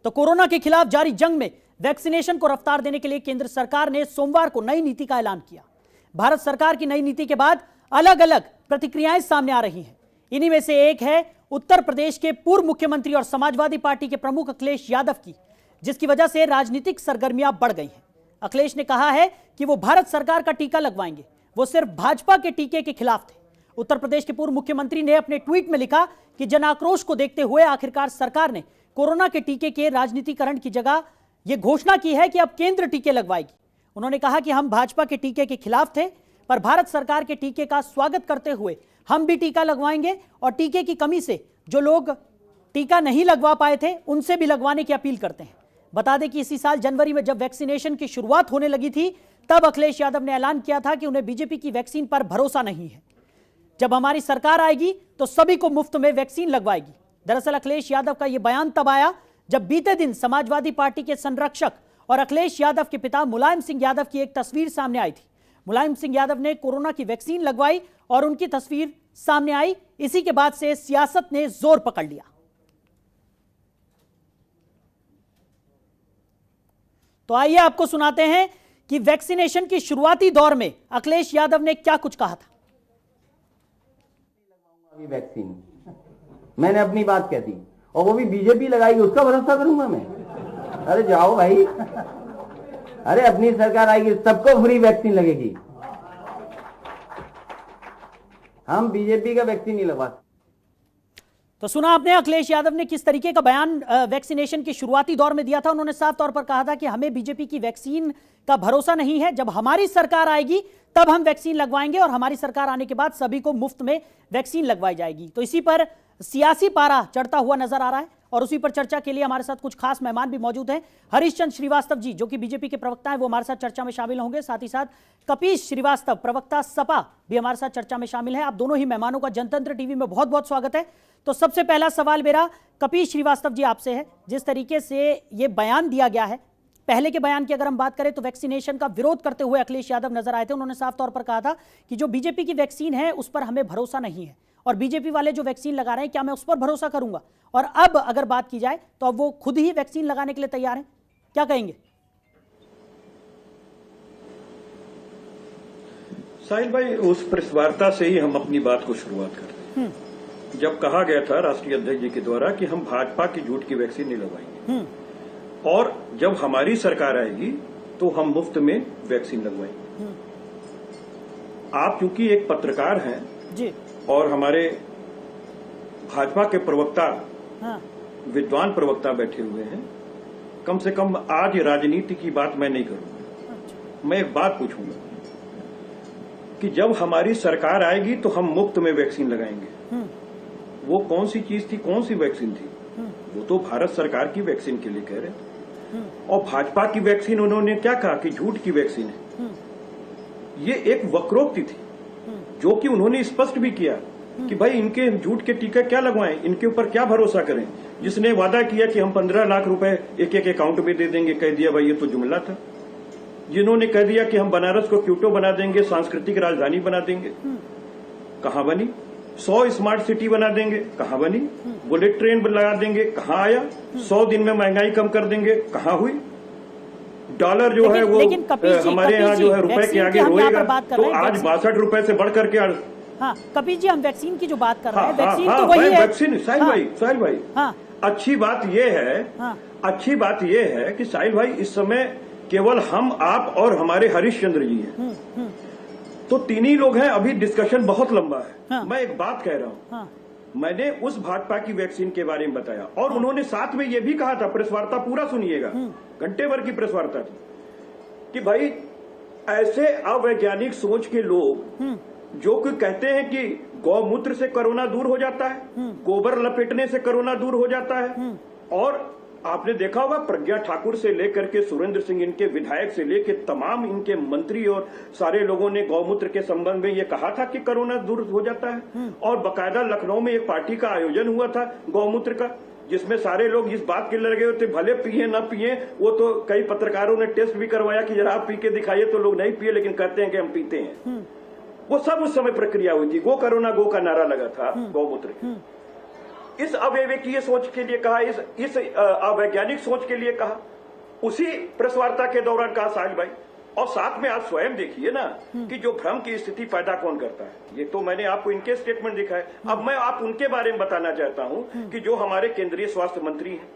तो कोरोना के खिलाफ जारी जंग में वैक्सीनेशन को रफ्तार देने के लिए केंद्र सरकार ने सोमवार को नई नीति का ऐलान किया। भारत सरकार की नई नीति के बाद अलग अलग प्रतिक्रियाएं सामने आ रही हैं। इन्हीं में से एक है उत्तर प्रदेश के पूर्व मुख्यमंत्री और समाजवादी पार्टी के प्रमुख अखिलेश यादव की, जिसकी वजह से राजनीतिक सरगर्मियां बढ़ गई हैं। अखिलेश ने कहा है कि वो भारत सरकार का टीका लगवाएंगे, वो सिर्फ भाजपा के टीके के खिलाफ थे। उत्तर प्रदेश के पूर्व मुख्यमंत्री ने अपने ट्वीट में लिखा कि जन आक्रोश को देखते हुए आखिरकार सरकार ने कोरोना के टीके के राजनीतिकरण की जगह यह घोषणा की है कि अब केंद्र टीके लगवाएगी। उन्होंने कहा कि हम भाजपा के टीके के खिलाफ थे, पर भारत सरकार के टीके का स्वागत करते हुए हम भी टीका लगवाएंगे और टीके की कमी से जो लोग टीका नहीं लगवा पाए थे उनसे भी लगवाने की अपील करते हैं। बता दें कि इसी साल जनवरी में जब वैक्सीनेशन की शुरुआत होने लगी थी, तब अखिलेश यादव ने ऐलान किया था कि उन्हें बीजेपी की वैक्सीन पर भरोसा नहीं है। जब हमारी सरकार आएगी तो सभी को मुफ्त में वैक्सीन लगवाएगी। दरअसल अखिलेश यादव का यह बयान तब आया जब बीते दिन समाजवादी पार्टी के संरक्षक और अखिलेश यादव के पिता मुलायम सिंह यादव की एक तस्वीर सामने आई थी। मुलायम सिंह यादव ने कोरोना की वैक्सीन लगवाई और उनकी तस्वीर सामने आई। इसी के बाद से सियासत ने जोर पकड़ लिया। तो आइए आपको सुनाते हैं कि वैक्सीनेशन की शुरुआती दौर में अखिलेश यादव ने क्या कुछ कहा था। वैक्सीन मैंने अपनी बात कह दी और वो भी बीजेपी लगाएगी, उसका भरोसा करूंगा मैं? अरे जाओ भाई, अरे अपनी सरकार आएगी सबको फ्री वैक्सीन लगेगी, हम बीजेपी का वैक्सीन नहीं लगवा। तो सुना आपने अखिलेश यादव ने किस तरीके का बयान वैक्सीनेशन के शुरुआती दौर में दिया था। उन्होंने साफ तौर पर कहा था कि हमें बीजेपी की वैक्सीन का भरोसा नहीं है, जब हमारी सरकार आएगी तब हम वैक्सीन लगवाएंगे और हमारी सरकार आने के बाद सभी को मुफ्त में वैक्सीन लगवाई जाएगी। तो इसी पर सियासी पारा चढ़ता हुआ नजर आ रहा है और उसी पर चर्चा के लिए हमारे साथ कुछ खास मेहमान भी मौजूद हैं। हरीश चंद्र श्रीवास्तव जी, जो कि बीजेपी के प्रवक्ता हैं, वो हमारे साथ चर्चा में शामिल होंगे। साथ ही साथ कपीश श्रीवास्तव, प्रवक्ता सपा, भी हमारे साथ चर्चा में शामिल है। आप दोनों ही मेहमानों का जनतंत्र टीवी में बहुत बहुत स्वागत है। तो सबसे पहला सवाल मेरा कपीश श्रीवास्तव जी आपसे है। जिस तरीके से ये बयान दिया गया है, पहले के बयान की अगर हम बात करें तो वैक्सीनेशन का विरोध करते हुए अखिलेश यादव नजर आए थे। उन्होंने साफ तौर पर कहा था कि जो बीजेपी की वैक्सीन है उस पर हमें भरोसा नहीं है और बीजेपी वाले जो वैक्सीन लगा रहे हैं क्या मैं उस पर भरोसा करूंगा। और अब अगर बात की जाए तो अब वो खुद ही वैक्सीन लगाने के लिए तैयार हैं, क्या कहेंगे? साहिल भाई, उस प्रेस वार्ता से ही हम अपनी बात को शुरुआत करते हैं। जब कहा गया था राष्ट्रीय अध्यक्ष जी के द्वारा कि हम भाजपा की झूठ की वैक्सीन नहीं लगवाएंगे और जब हमारी सरकार आएगी तो हम मुफ्त में वैक्सीन लगवाएंगे। आप चूंकि एक पत्रकार हैं जी और हमारे भाजपा के प्रवक्ता, विद्वान प्रवक्ता बैठे हुए हैं, कम से कम आज राजनीति की बात मैं नहीं करूंगा। मैं एक बात पूछूंगा कि जब हमारी सरकार आएगी तो हम मुफ्त में वैक्सीन लगाएंगे। वो कौन सी चीज थी, कौन सी वैक्सीन थी? वो तो भारत सरकार की वैक्सीन के लिए कह रहे थे और भाजपा की वैक्सीन उन्होंने क्या कहा कि झूठ की वैक्सीन है। ये एक वक्रोक्ति थी जो कि उन्होंने स्पष्ट भी किया कि भाई इनके झूठ के टीके क्या लगवाएं, इनके ऊपर क्या भरोसा करें। जिसने वादा किया कि हम 15 लाख रुपए एक एक अकाउंट में दे देंगे, कह दिया भाई ये तो जुमला था। जिन्होंने कह दिया कि हम बनारस को क्यूटो बना देंगे, सांस्कृतिक राजधानी बना देंगे, कहां बनी? 100 स्मार्ट सिटी बना देंगे, कहां बनी? बुलेट ट्रेन लगा देंगे, कहां आया? 100 दिन में महंगाई कम कर देंगे, कहां हुई? डॉलर जो है वो हमारे यहाँ जो है रुपए के आगे रोएगा, तो आज 62 रुपए से बढ़कर के। हाँ कपीश जी, हम वैक्सीन की जो बात कर रहे हैं, वैक्सीन तो वही है। वैक्सीन साहिल भाई, अच्छी बात ये है कि साहिल भाई इस समय केवल हम, आप और हमारे हरीश चंद्र जी हैं, तो तीन ही लोग हैं। अभी डिस्कशन बहुत लंबा है। मैं एक बात कह रहा हूँ, मैंने उस भाजपा की वैक्सीन के बारे में बताया और उन्होंने साथ में ये भी कहा था, प्रेस वार्ता पूरा सुनिएगा, घंटे भर की प्रेस वार्ता थी, कि भाई ऐसे अवैज्ञानिक सोच के लोग जो कि कहते हैं कि गौमूत्र से कोरोना दूर हो जाता है, गोबर लपेटने से कोरोना दूर हो जाता है, और आपने देखा होगा प्रज्ञा ठाकुर से लेकर के सुरेंद्र सिंह, इनके विधायक से लेकर तमाम इनके मंत्री और सारे लोगों ने गौमूत्र के संबंध में ये कहा था कि कोरोना दूर हो जाता है। और बकायदा लखनऊ में एक पार्टी का आयोजन हुआ था गौमूत्र का, जिसमें सारे लोग इस बात के लगे हुए थे, भले पिए ना पिए, वो तो कई पत्रकारों ने टेस्ट भी करवाया कि जरा आप पी के दिखाइए, तो लोग नहीं पिए लेकिन कहते हैं कि हम पीते हैं। वो सब उस समय प्रक्रिया हुई थी। गो कोरोना गो का नारा लगा था गौमूत्र। इस अविवेकीय सोच के लिए कहा, इस अवैज्ञानिक सोच के लिए कहा, उसी प्रेस वार्ता के दौरान कहा साहिल भाई। और साथ में आप स्वयं देखिए ना कि जो भ्रम की स्थिति पैदा कौन करता है। ये तो मैंने आपको इनके स्टेटमेंट दिखा है। अब मैं आप उनके बारे में बताना चाहता हूं कि जो हमारे केंद्रीय स्वास्थ्य मंत्री हैं,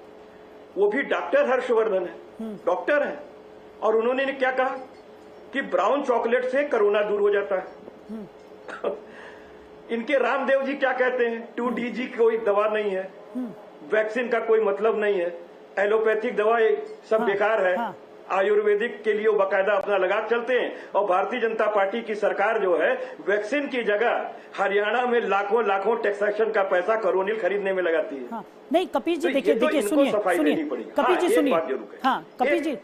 वो भी डॉक्टर हर्षवर्धन है, डॉक्टर हैं, और उन्होंने क्या कहा कि ब्राउन चॉकलेट से कोरोना दूर हो जाता है। इनके रामदेव जी क्या कहते हैं, 2DG कोई दवा नहीं है, वैक्सीन का कोई मतलब नहीं है, एलोपैथिक दवा सब बेकार है, आयुर्वेदिक के लिए वो बाकायदा अपना लगा चलते हैं। और भारतीय जनता पार्टी की सरकार जो है वैक्सीन की जगह हरियाणा में लाखों लाखों टैक्सेशन का पैसा कोरोनिल खरीदने में लगाती है। नहीं कपिल जी, तो देखिए तो सुनिए सुनिए कपिल जी सुनिए, हाँ कपिल जी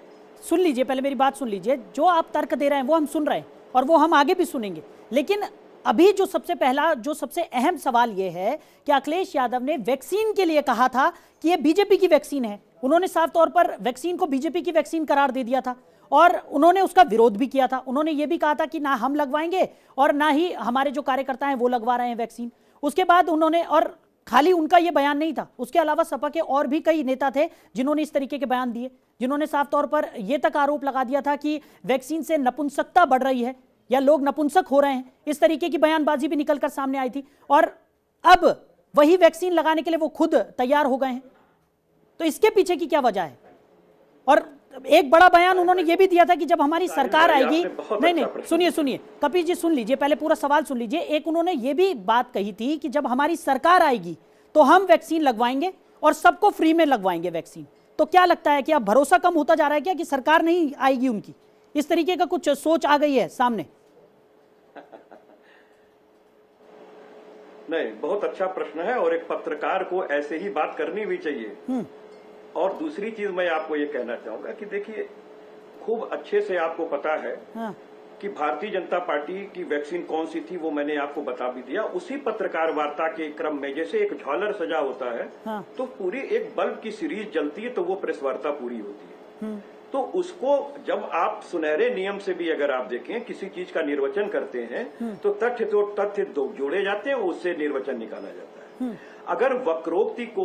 सुन लीजिए, पहले मेरी बात सुन लीजिए। जो आप तर्क दे रहे हैं वो हम सुन रहे हैं और वो हम आगे भी सुनेंगे, लेकिन अभी जो सबसे अहम सवाल ये है कि अखिलेश यादव ने वैक्सीन के लिए कहा था कि ये बीजेपी की वैक्सीन है। उन्होंने साफ तौर पर वैक्सीन को बीजेपी की वैक्सीन करार दे दिया था और उन्होंने उसका विरोध भी किया था। उन्होंने ये भी कहा था कि ना हम लगवाएंगे और ना ही हमारे जो कार्यकर्ता हैं वो लगवा रहे हैं वैक्सीन। उसके बाद उन्होंने, और खाली उनका ये बयान नहीं था, उसके अलावा सपा के और भी कई नेता थे जिन्होंने इस तरीके के बयान दिए, जिन्होंने साफ तौर पर यह तक आरोप लगा दिया था कि वैक्सीन से नपुंसकता बढ़ रही है या लोग नपुंसक हो रहे हैं। इस तरीके की बयानबाजी भी निकलकर सामने आई थी और अब वही वैक्सीन लगाने के लिए वो खुद तैयार हो गए हैं। तो इसके पीछे की क्या वजह है? और एक बड़ा बयान उन्होंने ये भी दिया था कि जब हमारी सरकार आएगी, नहीं सुनिए कपिल जी सुन लीजिए, पहले पूरा सवाल सुन लीजिए। एक उन्होंने ये भी बात कही थी कि जब हमारी सरकार आएगी तो हम वैक्सीन लगवाएंगे और सबको फ्री में लगवाएंगे वैक्सीन। तो क्या लगता है कि अब भरोसा कम होता जा रहा है क्या कि सरकार नहीं आएगी उनकी? इस तरीके का कुछ सोच आ गई है सामने? नहीं, बहुत अच्छा प्रश्न है और एक पत्रकार को ऐसे ही बात करनी भी चाहिए। और दूसरी चीज मैं आपको ये कहना चाहूंगा कि देखिए, खूब अच्छे से आपको पता है कि भारतीय जनता पार्टी की वैक्सीन कौन सी थी, वो मैंने आपको बता भी दिया। उसी पत्रकार वार्ता के क्रम में जैसे एक झालर सजा होता है, तो पूरी एक बल्ब की सीरीज जलती है तो वो प्रेस वार्ता पूरी होती है। तो उसको जब आप सुनहरे नियम से भी अगर आप देखें किसी चीज का निर्वचन करते हैं तो तथ्य जोड़े जाते हैं, उससे निर्वचन निकाला जाता है। अगर वक्रोक्ति को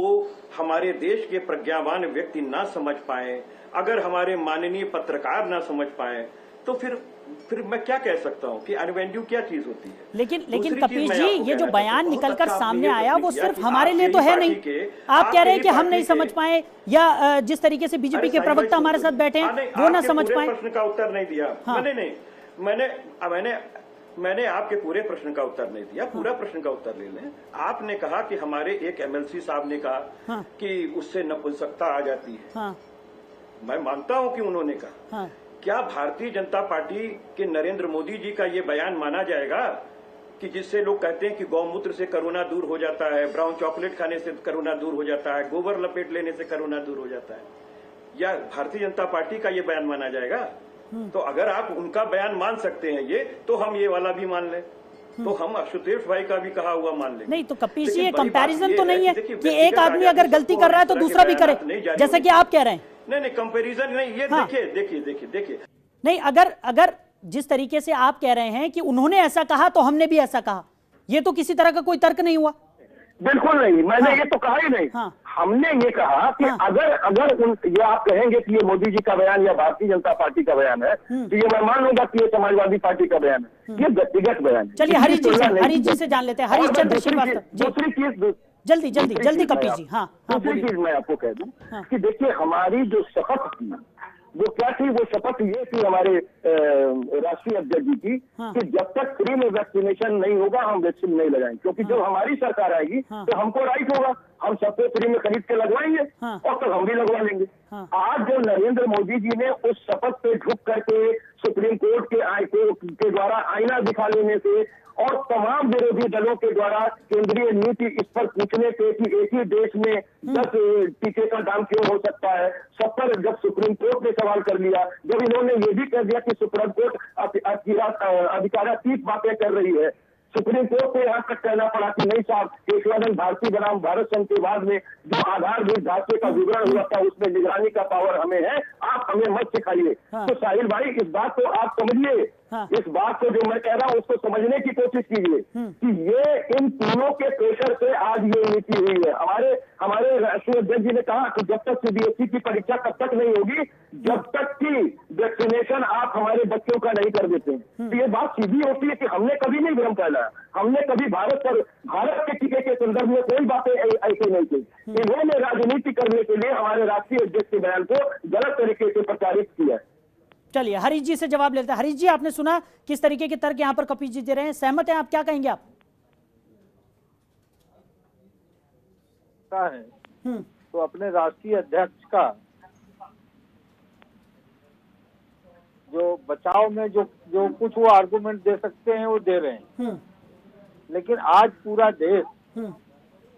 हमारे देश के प्रज्ञावान व्यक्ति ना समझ पाए, अगर हमारे माननीय पत्रकार ना समझ पाए, तो फिर मैं क्या कह सकता हूं कि अनवेन्यू क्या चीज होती है। लेकिन कपिल जी, ये जो बयान निकलकर सामने आया वो सिर्फ हमारे लिए तो है नहीं। आप कह रहे हैं कि हम नहीं समझ पाए या जिस तरीके से बीजेपी के प्रवक्ता हमारे साथ बैठे हैं वो ना समझ पाए। प्रश्न का उत्तर नहीं दिया मैंने आपके पूरे प्रश्न का उत्तर नहीं दिया। पूरा प्रश्न का उत्तर ले लें। आपने कहा कि हमारे एक MLC साहब ने कहा कि उससे नपुंसकता आ जाती है। मैं मानता हूं कि उन्होंने कहा। क्या भारतीय जनता पार्टी के नरेंद्र मोदी जी का ये बयान माना जाएगा कि जिससे लोग कहते हैं कि गौमूत्र से कोरोना दूर हो जाता है, ब्राउन चॉकलेट खाने से कोरोना दूर हो जाता है, गोबर लपेट लेने से कोरोना दूर हो जाता है, या भारतीय जनता पार्टी का ये बयान माना जाएगा? तो अगर आप उनका बयान मान सकते हैं ये, तो हम ये वाला भी मान लें, तो हम आशुतोष भाई का भी कहा हुआ मान लें। नहीं तो कपिल जी, ये कंपैरिजन तो नहीं है कि एक आदमी अगर गलती कर रहा है तो दूसरा भी करे, जैसा कि आप कह रहे हैं। नहीं, कंपैरिजन नहीं, ये देखिए नहीं, अगर जिस तरीके से आप कह रहे हैं कि उन्होंने ऐसा कहा तो हमने भी ऐसा कहा, ये तो किसी तरह का कोई तर्क नहीं हुआ। बिल्कुल नहीं, मैंने ये तो कहा ही नहीं। हमने ये कहा कि अगर ये आप कहेंगे कि ये मोदी जी का बयान या भारतीय जनता पार्टी का बयान है, तो ये मैं मान लूंगा कि ये समाजवादी पार्टी का बयान है, ये व्यक्तिगत बयान है। चलिए हरीश जी से जान लेते हैं। हरीश चंद्र श्रीवास्तव, दूसरी चीज जल्दी कपिल जी। दूसरी चीज मैं आपको कह दूं कि देखिए, हमारी जो शपथ थी वो क्या थी? वो शपथ ये थी हमारे राष्ट्रीय अध्यक्ष जी की कि जब तक फ्री में वैक्सीनेशन नहीं होगा हम वैक्सीन नहीं लगाएंगे, क्योंकि जब हमारी सरकार आएगी तो हमको राइट होगा, हम सबको फ्री में खरीद के लगवाएंगे और तब हम भी लगवा लेंगे। आज जो नरेंद्र मोदी जी ने उस शपथ पे झुक करके सुप्रीम कोर्ट के द्वारा आईना दिखा लेने से और तमाम विरोधी दलों के द्वारा केंद्रीय नीति इस पर पूछने से कि एक ही देश में 10 टीके का दाम क्यों हो सकता है, सब पर जब सुप्रीम कोर्ट ने सवाल कर लिया, जब इन्होंने ये भी कह दिया कि सुप्रीम कोर्ट अधिकारातीत बातें कर रही है, सुप्रीम कोर्ट को यहाँ तक कहना पड़ा कि नहीं साहब, केशवानंद भारती बनाम भारत संघ के बाद में जो आधारभूत ढांचे का विवरण हुआ था उसमें निगरानी का पावर हमें है, आप हमें मत सिखाइए। तो साहिल भाई इस बात को आप समझिए, इस बात को जो मैं कह रहा हूँ उसको समझने की कोशिश कीजिए कि ये इन तीनों के प्रेशर से आज ये नीति हुई है। हमारे राष्ट्रीय अध्यक्ष जी ने कहा कि जब तक सीबीएसई की परीक्षा तब तक नहीं होगी जब तक कि वैक्सीनेशन आप हमारे बच्चों का नहीं कर देते। तो ये बात सीधी होती है कि हमने कभी नहीं भ्रम फैलाया, हमने कभी भारत के टीके के संदर्भ में कोई बातें ऐसी नहीं की। इन्होंने राजनीति करने के लिए हमारे राष्ट्रीय अध्यक्ष के बयान को गलत तरीके से प्रचारित किया है। चलिए हरीश जी से जवाब लेते हैं। हरीश जी, आपने सुना किस तरीके के तर्क यहाँ पर कपिल जी दे रहे हैं, सहमत हैं आप? क्या कहेंगे आप? है तो अपने राष्ट्रीय अध्यक्ष का जो बचाव में जो कुछ वो आर्गुमेंट दे सकते हैं वो दे रहे हैं, लेकिन आज पूरा देश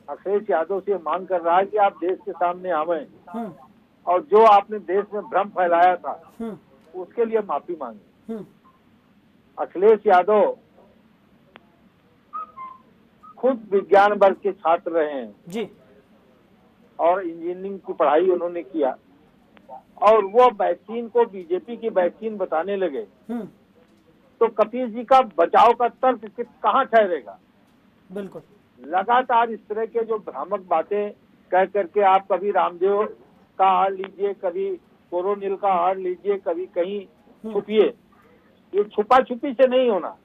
अखिलेश यादव से मांग कर रहा है कि आप देश के सामने आवें और जो आपने देश में भ्रम फैलाया था उसके लिए माफी मांगे। अखिलेश यादव खुद विज्ञान वर्ग के छात्र रहे हैं जी, और इंजीनियरिंग की पढ़ाई उन्होंने किया, और वो वैक्सीन को बीजेपी की वैक्सीन बताने लगे तो कपिल जी का बचाव का तर्क कहाँ ठहरेगा? बिल्कुल, लगातार इस तरह के जो भ्रामक बातें कह करके आप कभी रामदेव का हार लीजिए, कभी कोरोनिल का हार लीजिए, कभी कहीं छुपिए। ये छुपा छुपी से नहीं होना,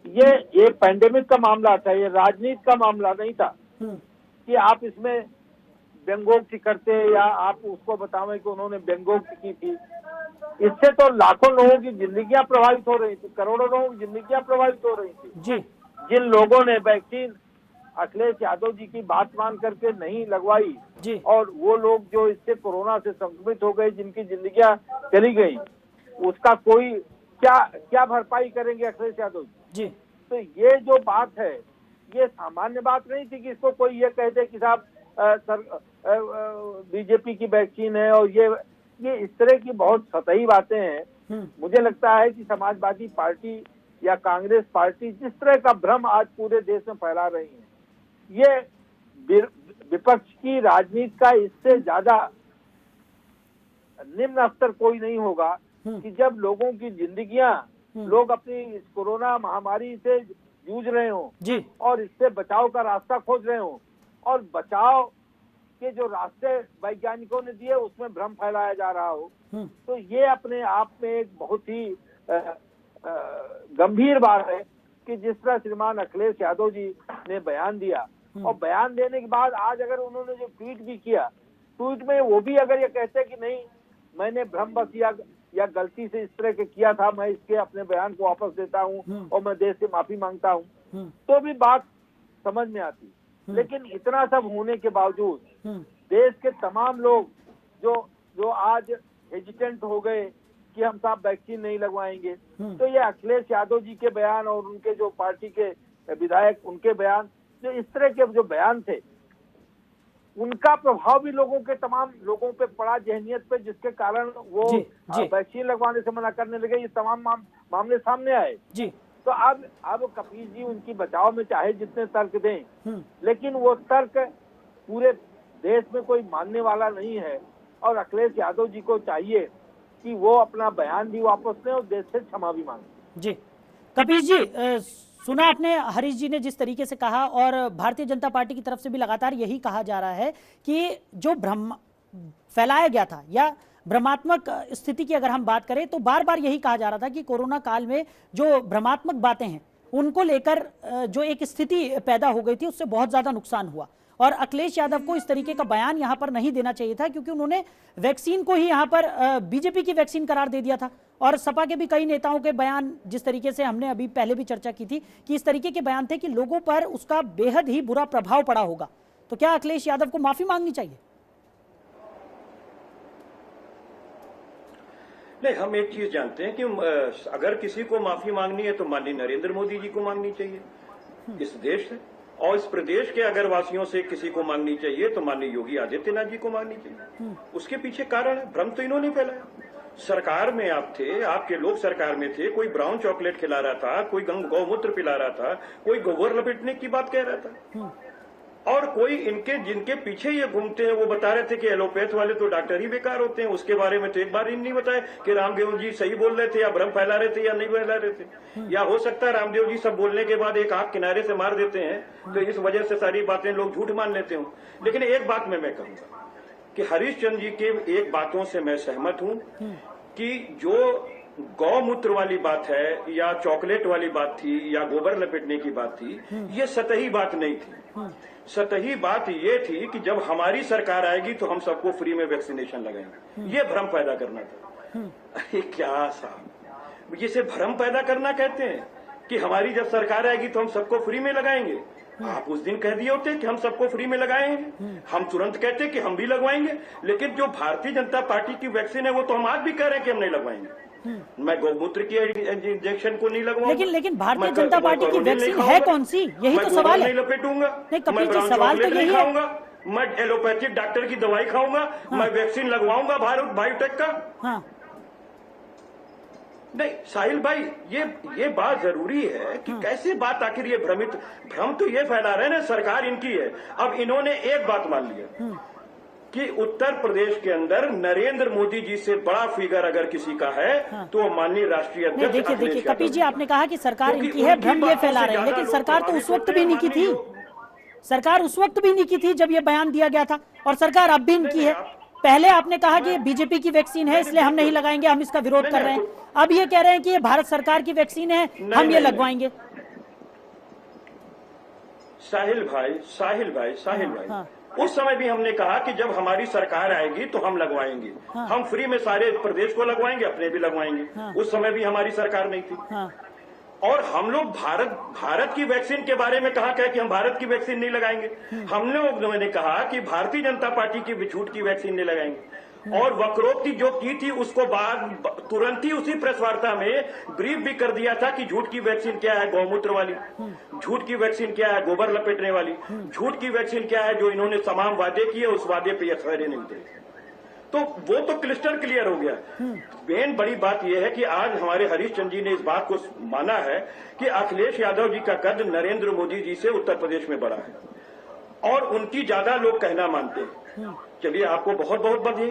ये पैंडेमिक का मामला था, ये राजनीति का मामला नहीं था कि आप इसमें व्यंगोक्ति करते या आप उसको बतावें कि उन्होंने व्यंगोक्ति की थी। इससे तो लाखों लोगों की जिंदगियां प्रभावित हो रही थी, करोड़ों लोगों की जिंदगियां प्रभावित हो रही थी जी। जिन लोगों ने वैक्सीन अखिलेश यादव जी की बात मान करके नहीं लगवाई जी, और वो लोग जो इससे कोरोना से संक्रमित हो गए, जिनकी जिंदगियां चली गई, उसका कोई क्या भरपाई करेंगे अखिलेश यादव जी? तो ये जो बात है ये सामान्य बात नहीं थी कि इसको कोई ये कह दे कि साहब बीजेपी की वैक्सीन है, और ये इस तरह की बहुत सतही बातें हैं। मुझे लगता है कि समाजवादी पार्टी या कांग्रेस पार्टी जिस तरह का भ्रम आज पूरे देश में फैला रही है, ये विपक्ष की राजनीति का इससे ज्यादा निम्न स्तर कोई नहीं होगा कि जब लोगों की जिंदगियां, लोग अपनी इस कोरोना महामारी से जूझ रहे हों जी, और इससे बचाव का रास्ता खोज रहे हों, और बचाव के जो रास्ते वैज्ञानिकों ने दिए उसमें भ्रम फैलाया जा रहा हो, तो ये अपने आप में एक बहुत ही गंभीर बात है कि जिस तरह श्रीमान अखिलेश यादव जी ने बयान दिया, और बयान देने के बाद आज अगर उन्होंने जो ट्वीट भी किया, ट्वीट में वो भी अगर ये कहते कि नहीं मैंने भ्रमवश या गलती से इस तरह के किया था, मैं इसके अपने बयान को वापस देता हूँ और मैं देश से माफी मांगता हूँ, तो भी बात समझ में आती। लेकिन इतना सब होने के बावजूद देश के तमाम लोग जो आज हेजिटेंट हो गए कि हम साहब वैक्सीन नहीं लगवाएंगे, तो ये अखिलेश यादव जी के बयान और उनके जो पार्टी के विधायक, उनके बयान, जो इस तरह के जो बयान थे, उनका प्रभाव भी लोगों के तमाम लोगों पे पड़ा, जहनियत पे, जिसके कारण वो वैक्सीन लगवाने से मना करने लगे। ये तमाम मामले सामने आए जी। तो अब कपिल जी उनकी बचाव में चाहे जितने तर्क दें, लेकिन वो तर्क पूरे देश में कोई मानने वाला नहीं है, और अखिलेश यादव जी को चाहिए कि वो अपना बयान भी वापस लें और देश से क्षमा भी मांगे। जी कपिल जी, सुना आपने हरीश जी ने जिस तरीके से कहा, और भारतीय जनता पार्टी की तरफ से भी लगातार यही कहा जा रहा है कि जो भ्रम फैलाया गया था या भ्रमात्मक स्थिति की अगर हम बात करें तो बार बार यही कहा जा रहा था कि कोरोना काल में जो भ्रमात्मक बातें हैं उनको लेकर जो एक स्थिति पैदा हो गई थी उससे बहुत ज्यादा नुकसान हुआ, और अखिलेश यादव को इस तरीके का बयान यहां पर नहीं देना चाहिए था, क्योंकि उन्होंने वैक्सीन को ही यहां पर बीजेपी की वैक्सीन करार दे दिया था। और सपा के भी कई नेताओं के बयान, जिस तरीके से हमने अभी पहले भी चर्चा की थी कि इस तरीके के बयान थे कि लोगों पर उसका बेहद ही बुरा प्रभाव पड़ा होगा। तो क्या अखिलेश यादव को माफी मांगनी चाहिए? नहीं, हम एक चीज जानते हैं कि अगर किसी को माफी मांगनी है तो माननीय नरेंद्र मोदी जी को मांगनी चाहिए इस देश से, और इस प्रदेश के अगर वासियों से किसी को मांगनी चाहिए तो माननीय योगी आदित्यनाथ जी को मांगनी चाहिए। उसके पीछे कारण है, भ्रम तो इन्होंने फैलाया। सरकार में आप थे, आपके लोग सरकार में थे, कोई ब्राउन चॉकलेट खिला रहा था, कोई गौमूत्र पिला रहा था, कोई गोबर लपेटने की बात कह रहा था, और कोई इनके जिनके पीछे ये घूमते हैं वो बता रहे थे कि एलोपैथ वाले तो डॉक्टर ही बेकार होते हैं। उसके बारे में तो एक बार इन नहीं बताया कि रामदेव जी सही बोल रहे थे या भ्रम फैला रहे थे या नहीं फैला रहे थे। या हो सकता है रामदेव जी सब बोलने के बाद एक आंख किनारे से मार देते हैं तो इस वजह से सारी बातें लोग झूठ मान लेते हो। लेकिन एक बात मैं कहूंगा कि हरीश चंद्र जी के एक बातों से मैं सहमत हूं कि जो गौमूत्र वाली बात है या चॉकलेट वाली बात थी या गोबर लपेटने की बात थी, ये सतही बात नहीं थी। सतही बात ये थी कि जब हमारी सरकार आएगी तो हम सबको फ्री में वैक्सीनेशन लगाएंगे, ये भ्रम पैदा करना था। अरे क्या साहब, जिसे भ्रम पैदा करना कहते हैं कि हमारी जब सरकार आएगी तो हम सबको फ्री में लगाएंगे। आप उस दिन कह दिए होते कि हम सबको फ्री में लगाएंगे, हम तुरंत कहते कि हम भी लगवाएंगे। लेकिन जो भारतीय जनता पार्टी की वैक्सीन है वो तो हम आज भी कह रहे हैं कि हम नहीं लगवाएंगे। मैं गौमूत्र की इंजेक्शन को नहीं लगवाऊंगा। लेकिन भारतीय जनता पार्टी की वैक्सीन है कौन सी, यही तो सवाल है। नहीं लपेटूंगा, नहीं कपिल जी, सवाल तो यही है। मैं एलोपैथिक डॉक्टर की दवाई खाऊंगा, मैं वैक्सीन लगवाऊंगा भारत बायोटेक का। हाँ। नहीं साहिल भाई, ये बात जरूरी है कि कैसे बात, आखिर ये भ्रम तो ये फैला रहे हैं ना, सरकार इनकी है। अब इन्होंने एक बात मान लिया कि उत्तर प्रदेश के अंदर नरेंद्र मोदी जी से बड़ा फिगर अगर किसी का है तो वो माननीय राष्ट्रीय अध्यक्ष। देखिए कपिल जी, आपने कहा कि सरकार इनकी है, भ्रम ये फैला रहे हैं, लेकिन सरकार तो उस वक्त भी नहीं की थी। सरकार उस वक्त भी नहीं की थी जब ये बयान दिया गया था, और सरकार अब भी इनकी है। पहले आपने कहा कि ये बीजेपी की वैक्सीन है इसलिए हम नहीं लगाएंगे, हम इसका विरोध कर रहे हैं। अब ये कह रहे हैं कि ये भारत सरकार की वैक्सीन है, हम ये लगवाएंगे। साहिल भाई, उस समय भी हमने कहा कि जब हमारी सरकार आएगी तो हम लगवाएंगे। हम फ्री में सारे प्रदेश को लगवाएंगे, अपने भी लगवाएंगे। उस समय भी हमारी सरकार नहीं थी। और हम लोग भारत की वैक्सीन के बारे में कहा कि हम भारत की वैक्सीन नहीं लगाएंगे। हम लोगों ने कहा कि भारतीय जनता पार्टी की झूठ की वैक्सीन नहीं लगाएंगे। और वक्रोक्ति जो की थी उसको बाद तुरंत ही उसी प्रेस वार्ता में ब्रीफ भी कर दिया था कि झूठ की वैक्सीन क्या है गौमूत्र वाली, झूठ की वैक्सीन क्या है गोबर लपेटने वाली, झूठ की वैक्सीन क्या है जो इन्होंने तमाम वादे किए उस वादे पे ये खरे नहीं उतरे। तो वो तो क्लिस्टर क्लियर हो गया। मेन बड़ी बात यह है कि आज हमारे हरीश चंद्र जी ने इस बात को माना है कि अखिलेश यादव जी का कद नरेंद्र मोदी जी से उत्तर प्रदेश में बड़ा है और उनकी ज्यादा लोग कहना मानते हैं। चलिए आपको बहुत बहुत बधाई,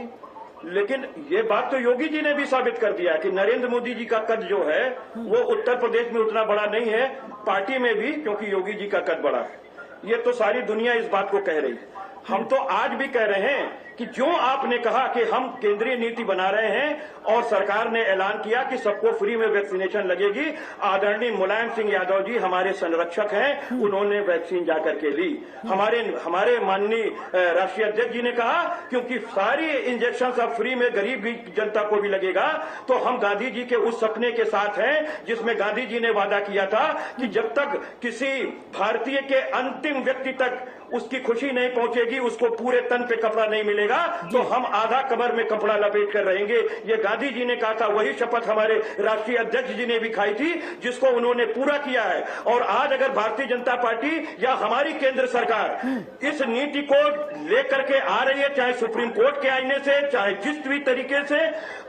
लेकिन ये बात तो योगी जी ने भी साबित कर दिया कि नरेंद्र मोदी जी का कद जो है वो उत्तर प्रदेश में उतना बड़ा नहीं है, पार्टी में भी, क्योंकि योगी जी का कद बड़ा है। ये तो सारी दुनिया इस बात को कह रही है। हम तो आज भी कह रहे हैं कि जो आपने कहा कि हम केंद्रीय नीति बना रहे हैं और सरकार ने ऐलान किया कि सबको फ्री में वैक्सीनेशन लगेगी। आदरणीय मुलायम सिंह यादव जी हमारे संरक्षक हैं, उन्होंने वैक्सीन जाकर के ली। हमारे माननीय राष्ट्रीय अध्यक्ष जी ने कहा क्योंकि सारी इंजेक्शन सब फ्री में गरीब जनता को भी लगेगा, तो हम गांधी जी के उस सपने के साथ हैं जिसमें गांधी जी ने वादा किया था कि जब तक किसी भारतीय के अंतिम व्यक्ति तक उसकी खुशी नहीं पहुंचेगी, उसको पूरे तन पे कपड़ा नहीं मिलेगा, तो हम आधा कमर में कपड़ा लपेट कर रहेंगे। ये गांधी जी ने कहा था, वही शपथ हमारे राष्ट्रीय अध्यक्ष जी ने भी खाई थी, जिसको उन्होंने पूरा किया है। और आज अगर भारतीय जनता पार्टी या हमारी केंद्र सरकार इस नीति को लेकर के आ रही है, चाहे सुप्रीम कोर्ट के आईने से, चाहे जिस भी तरीके से,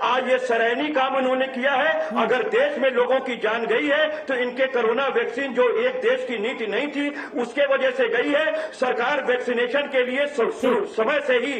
आज ये सराहनीय काम उन्होंने किया है। अगर देश में लोगों की जान गई है तो इनके कोरोना वैक्सीन जो एक देश की नीति नहीं थी उसके वजह से गई है। सरकार वैक्सीनेशन के लिए समय से ही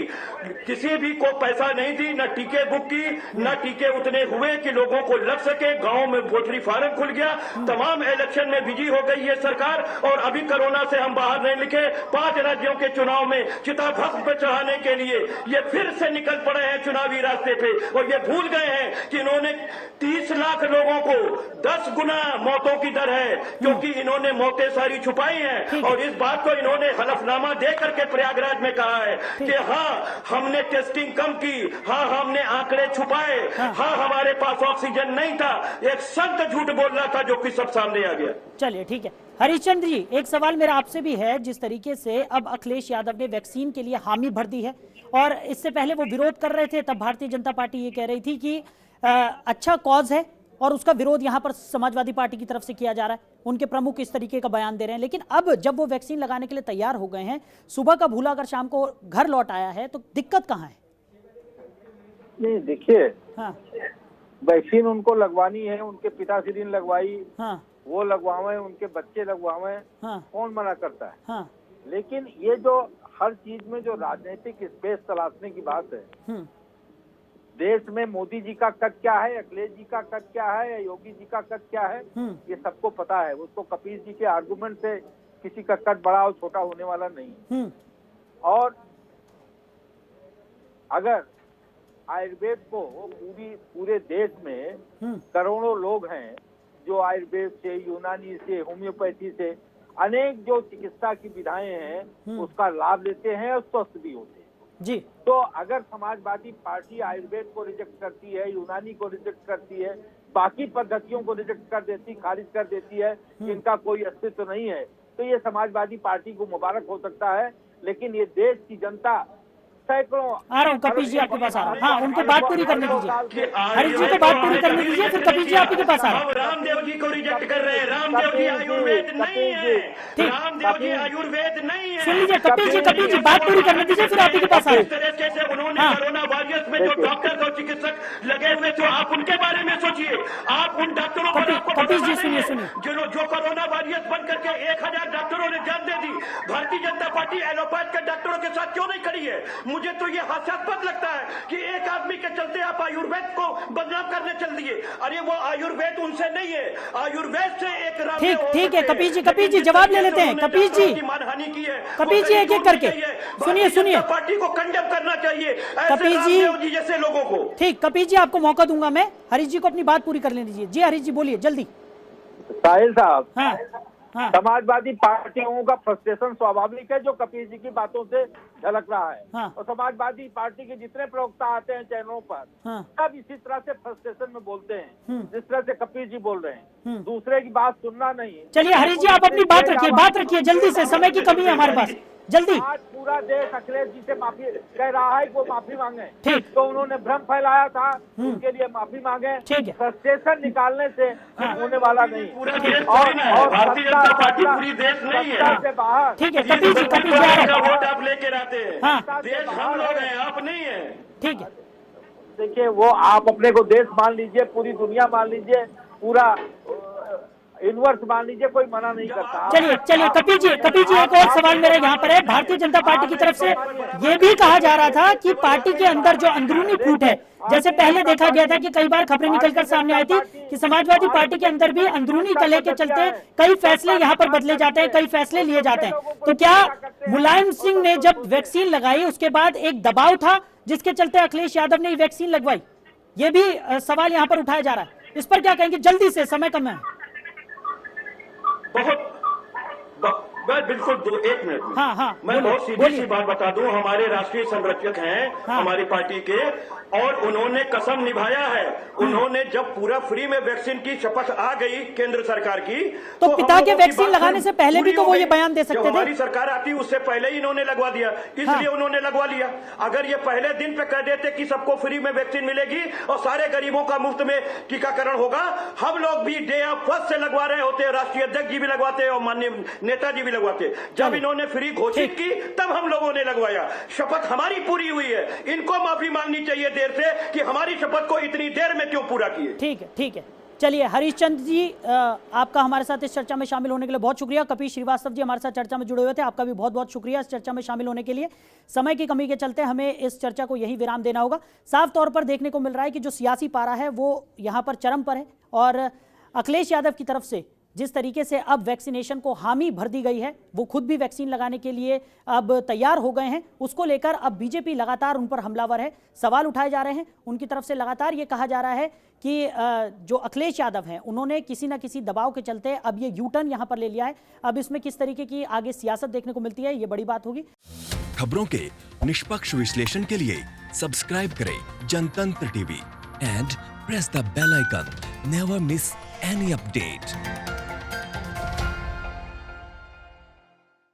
किसी भी को पैसा नहीं दी, न टीके बुक की, न टीके उतने हुए कि लोगों को लग सके। गांव में पोल्ट्री फार्म खुल गया, तमाम इलेक्शन में बिजी हो गई है सरकार। और अभी कोरोना से हम बाहर नहीं निकले, 5 राज्यों के चुनाव में चिताभस्म पे चढ़ाने के लिए ये फिर से निकल पड़े हैं चुनावी रास्ते पे। और ये भूल गए हैं कि इन्होंने 30 लाख लोगों को 10 गुना मौतों की दर है, क्योंकि इन्होंने मौतें सारी छुपाई हैं। और इस बात को इन्होंने हलफनामा दे करके प्रयागराज में कहा है कि हाँ हमने टेस्टिंग कम की, हाँ हमने आंकड़े छुपाए, हाँ हमारे पास ऑक्सीजन नहीं था। एक संत झूठ बोल रहा था जो कि सब सामने आ गया। चलिए ठीक है हरीश चंद्र जी, एक सवाल मेरा आपसे भी है। जिस तरीके से अब अखिलेश यादव ने वैक्सीन के लिए हामी भर दी है और इससे पहले वो विरोध कर रहे थे, तब भारतीय जनता पार्टी ये कह रही थी कि अच्छा कॉज है और उसका विरोध यहाँ पर समाजवादी पार्टी की तरफ से किया जा रहा है। उनके प्रमुख इस तरीके का बयान दे रहे हैं। लेकिन अब जब वो वैक्सीन लगाने के लिए तैयार हो गए हैं, सुबह का भूला अगर शाम को घर लौट आया है, तो दिक्कत कहाँ है? नहीं देखिए, हाँ वैक्सीन उनको लगवानी है, उनके पिताश्री ने लगवाई, हाँ वो लगवावे, उनके बच्चे लगवावे, हाँ कौन मना करता है। हाँ लेकिन ये जो हर चीज में जो राजनीतिक स्पेस तलाशने की बात है, देश में मोदी जी का कद क्या है, अखिलेश जी का कद क्या है, या योगी जी का कद क्या है, ये सबको पता है। उसको कपिल जी के आर्गुमेंट से किसी का कद बड़ा और छोटा होने वाला नहीं। और अगर आयुर्वेद को पूरे देश में करोड़ों लोग हैं जो आयुर्वेद से, यूनानी से, होम्योपैथी से अनेक जो चिकित्सा की विधाएं हैं उसका लाभ लेते हैं और स्वस्थ भी होते हैं जी। तो अगर समाजवादी पार्टी आयुर्वेद को रिजेक्ट करती है, यूनानी को रिजेक्ट करती है, बाकी पद्धतियों को रिजेक्ट कर देती, खारिज कर देती है, इनका कोई अस्तित्व नहीं है, तो ये समाजवादी पार्टी को मुबारक हो सकता है। लेकिन ये देश की जनता सैकड़ों, आ रहा हूँ कपिल जी आपके पास आ रहा हूँ। हाँ, उनको बात पूरी करने दीजिए, हरीश जी को बात पूरी करने दीजिए, फिर कपिल जी आपके पास आ रहा हूँ। रामदेव जी को रिजेक्ट कर रहे हैं। रामदेव जी आयुर्वेद नहीं है, रामदेव जी आयुर्वेद नहीं है। सुन लीजिए कपिल जी बात पूरी करने दीजिए, फिर आपके पास आ रहा हूँ। इस तरीके से उन्होंने कोरोना वॉरियर्स में जो डॉक्टर और चिकित्सक लगे हुए थे, आप उनके बारे में सोचिए। आप उन डॉक्टरों को कपिल जी सुनिए जो कोरोना वॉरियर्स बन करके 1000 डॉक्टरों ने जान दे दी, भारतीय जनता पार्टी एलोपैथ के डॉक्टरों के साथ क्यों नहीं खड़ी है? मुझे तो ये हास्यास्पद लगता है कि एक आदमी के चलते आप आयुर्वेद को बदनाम करने चल दिए। अरे वो आयुर्वेद उनसे नहीं है, आयुर्वेद से एक ठीक है कपिल जी जवाब ले लेते हैं। कपिल जी मानहानि की है, कपिल जी एक एक करके सुनिए पार्टी को कंडेम करना चाहिए कपिल जी जैसे लोगों को। ठीक, कपिल जी आपको मौका दूंगा मैं, हरीश जी को अपनी बात पूरी कर लेने दीजिए। जी हरीश जी बोलिए जल्दी। साहिल साहब, हाँ हाँ समाजवादी पार्टियों का फ्रस्ट्रेशन स्वाभाविक है जो कपिल जी की बातों से झलक रहा है। हाँ। और समाजवादी पार्टी के जितने प्रवक्ता आते हैं चैनलों पर, हाँ। सब इसी तरह से फ्रस्ट्रेशन में बोलते हैं जिस तरह से कपिल जी बोल रहे हैं। दूसरे की बात सुनना नहीं। चलिए हरीश जी आप अपनी बात रखिए जल्दी से, समय की कमी है हमारे पास, जल्दी। आज पूरा देश अखिलेश जी से माफी कह रहा है कि वो माफी मांगे। ठीक। तो उन्होंने भ्रम फैलाया था, उनके लिए माफी मांगे। ठीक है। फ्रस्ट्रेशन निकालने से होने वाला नहीं। पूरा देश थोड़ी ना है, भारतीय जनता पार्टी पूरी देश नहीं है। से बाहर। ठीक है कपिल जी आ रहे हैं। वोट आप लेकर आते हैं। हाँ। देश हम लोग हैं, आप नहीं है। ठीक है देखिए, वो आप अपने को देश मान लीजिए, पूरी दुनिया मान लीजिए, पूरा यूनिवर्स मान लीजिए, कोई मना नहीं करता। चलिए कपिल जी एक और सवाल मेरा यहाँ पर है। भारतीय जनता पार्टी की तरफ से ये भी कहा जा रहा था कि पार्टी के अंदर जो अंदरूनी फूट है, जैसे पहले देखा गया था कि कई बार खबरें निकलकर सामने आई थी कि समाजवादी पार्टी के अंदर भी अंदरूनी कलह के चलते कई फैसले यहाँ पर बदले जाते हैं, कई फैसले लिए जाते हैं। तो क्या मुलायम सिंह ने जब वैक्सीन लगाई उसके बाद एक दबाव था जिसके चलते अखिलेश यादव ने वैक्सीन लगवाई? ये भी सवाल यहाँ पर उठाया जा रहा है, इस पर क्या कहेंगे? जल्दी से, समय कम है। बिल्कुल 1 मिनट में। हाँ, मैं बहुत सीधी सी बात बता दूं, हमारे राष्ट्रीय संरक्षक हैं हमारी पार्टी के, और उन्होंने कसम निभाया है। उन्होंने जब पूरा फ्री में वैक्सीन की शपथ आ गई केंद्र सरकार की, तो पिता के वैक्सीन लगाने से पहले भी तो वो ये बयान दे सकते थे। हमारी सरकार आती उससे पहले ही इन्होंने लगवा दिया, इसलिए उन्होंने लगवा लिया। अगर ये पहले दिन पे कह देते कि सबको फ्री में वैक्सीन मिलेगी और सारे गरीबों का मुफ्त में टीकाकरण होगा, हम लोग भी डे ऑफ फर्स्ट से लगवा रहे होते, राष्ट्रीय अध्यक्ष जी भी लगवाते और माननीय नेताजी भी लगवाते। जब इन्होंने फ्री घोषित की तब हम लोगों ने लगवाया। शपथ हमारी पूरी हुई है, इनको माफी मांगनी चाहिए देर से कि हमारी शपथ को इतनी देर में क्यों पूरा किए। ठीक है चलिए हरीश चंद जी, आपका हमारे साथ इस चर्चा में शामिल होने के लिए बहुत शुक्रिया। कपिल श्रीवास्तव जी हमारे साथ चर्चा में जुड़े हुए थे, आपका भी बहुत बहुत शुक्रिया इस चर्चा में शामिल होने के लिए। समय की कमी के चलते हमें इस चर्चा को यही विराम देना होगा। साफ तौर पर देखने को मिल रहा है कि जो सियासी पारा है वो यहाँ पर चरम पर है, और अखिलेश यादव की तरफ से जिस तरीके से अब वैक्सीनेशन को हामी भर दी गई है, वो खुद भी वैक्सीन लगाने के लिए अब तैयार हो गए हैं, उसको लेकर अब बीजेपी लगातार उन पर हमलावर है। सवाल उठाए जा रहे हैं उनकी तरफ से, लगातार ये कहा जा रहा है कि जो अखिलेश यादव हैं उन्होंने किसी न किसी दबाव के चलते अब ये यू टर्न यहाँ पर ले लिया है। अब इसमें किस तरीके की आगे सियासत देखने को मिलती है, ये बड़ी बात होगी। खबरों के निष्पक्ष विश्लेषण के लिए सब्सक्राइब करें Jantantra TV and press the bell icon. Never miss any update.